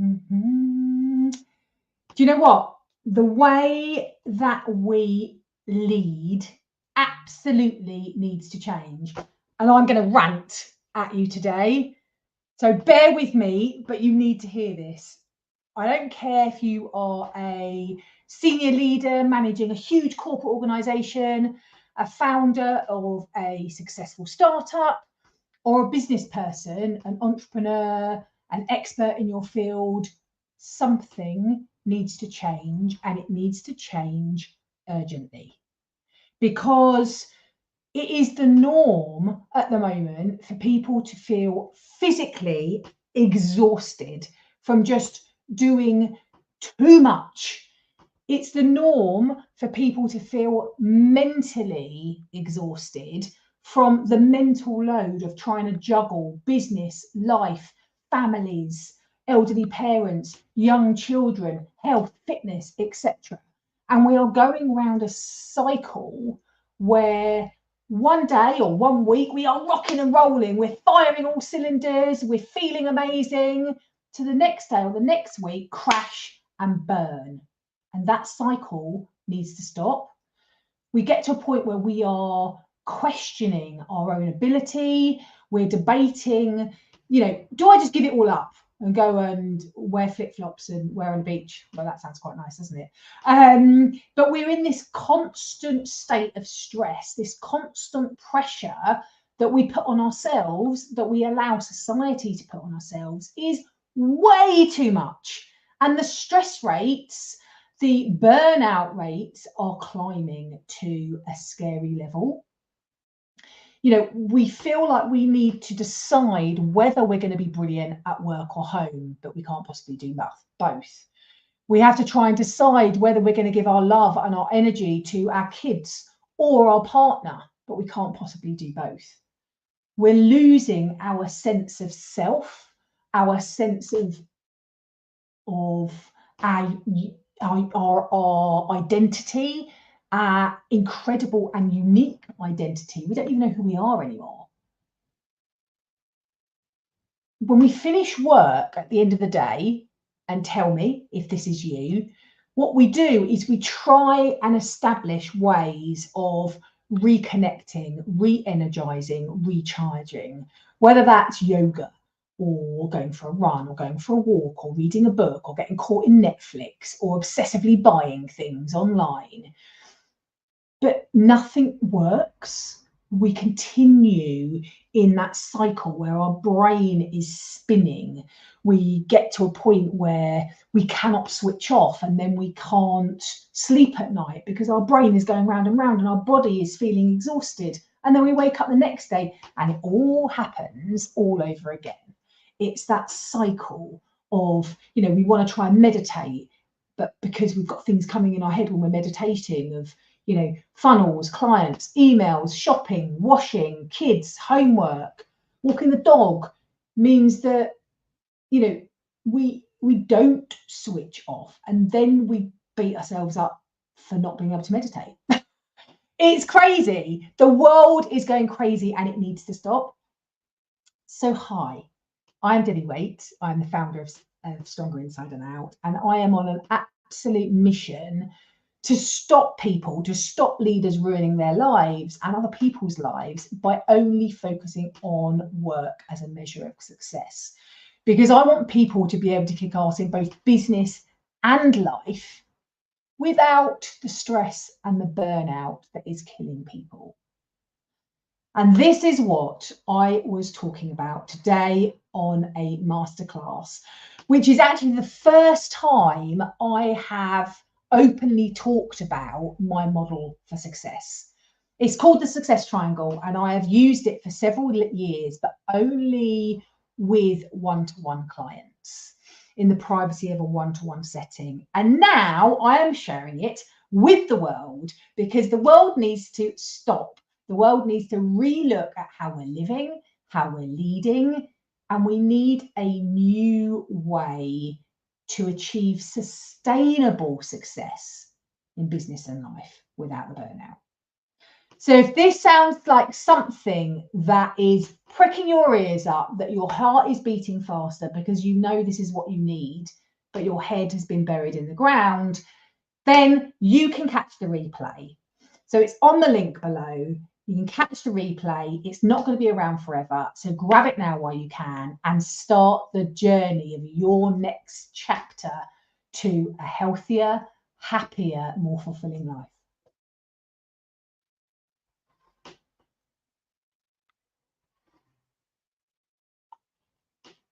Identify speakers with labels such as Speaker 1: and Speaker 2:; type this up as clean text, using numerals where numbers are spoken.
Speaker 1: Mhm. Do you know what? The way that we lead absolutely needs to change. And I'm going to rant at you today. So bear with me, but you need to hear this. I don't care if you are a senior leader managing a huge corporate organization, a founder of a successful startup, or a business person, an entrepreneur, an expert in your field. Something needs to change, and it needs to change urgently, because it is the norm at the moment for people to feel physically exhausted from just doing too much. It's the norm for people to feel mentally exhausted from the mental load of trying to juggle business, life, families, elderly parents, young children, health, fitness, etc. And we are going around a cycle where one day or one week we are rocking and rolling, we're firing all cylinders, we're feeling amazing, to the next day or the next week, crash and burn. And that cycle needs to stop. We get to a point where we are questioning our own ability. We're debating, do I just give it all up and go and wear flip-flops and wear on the beach? Well, that sounds quite nice, doesn't it? But we're in this constant state of stress, this constant pressure that we put on ourselves, that we allow society to put on ourselves, is way too much. And the stress rates, the burnout rates are climbing to a scary level. We feel like we need to decide whether we're going to be brilliant at work or home, but we can't possibly do both. We have to try and decide whether we're going to give our love and our energy to our kids or our partner, but we can't possibly do both. We're losing our sense of self, our sense of our identity, our incredible and unique identity. We don't even know who we are anymore. When we finish work at the end of the day, and tell me if this is you, what we do is we try and establish ways of reconnecting, re-energizing, recharging, whether that's yoga, or going for a run, or going for a walk, or reading a book, or getting caught in Netflix, or obsessively buying things online. But nothing works. We continue in that cycle where our brain is spinning. We get to a point where we cannot switch off, and then we can't sleep at night because our brain is going round and round and our body is feeling exhausted. And then we wake up the next day and it all happens all over again. It's that cycle of, we want to try and meditate, but because we've got things coming in our head when we're meditating of, funnels, clients, emails, shopping, washing, kids, homework, walking the dog, means that, we don't switch off, and then we beat ourselves up for not being able to meditate. It's crazy. The world is going crazy and it needs to stop. So hi, I'm Debbie Waite. I'm the founder of Stronger Inside and Out, and I am on an absolute mission to stop people, to stop leaders ruining their lives and other people's lives by only focusing on work as a measure of success. Because I want people to be able to kick ass in both business and life without the stress and the burnout that is killing people. And this is what I was talking about today on a masterclass, which is actually the first time I have openly talked about my model for success. It's called the Success Triangle, and I have used it for several years, but only with one-to-one clients in the privacy of a one-to-one setting. And now I am sharing it with the world, because the world needs to stop. The world needs to relook at how we're living, how we're leading, and we need a new way to achieve sustainable success in business and life without the burnout. So if this sounds like something that is pricking your ears up, that your heart is beating faster because you know this is what you need, but your head has been buried in the ground, then you can catch the replay. So it's on the link below. You can catch the replay. It's not going to be around forever. So grab it now while you can and start the journey of your next chapter to a healthier, happier, more fulfilling life.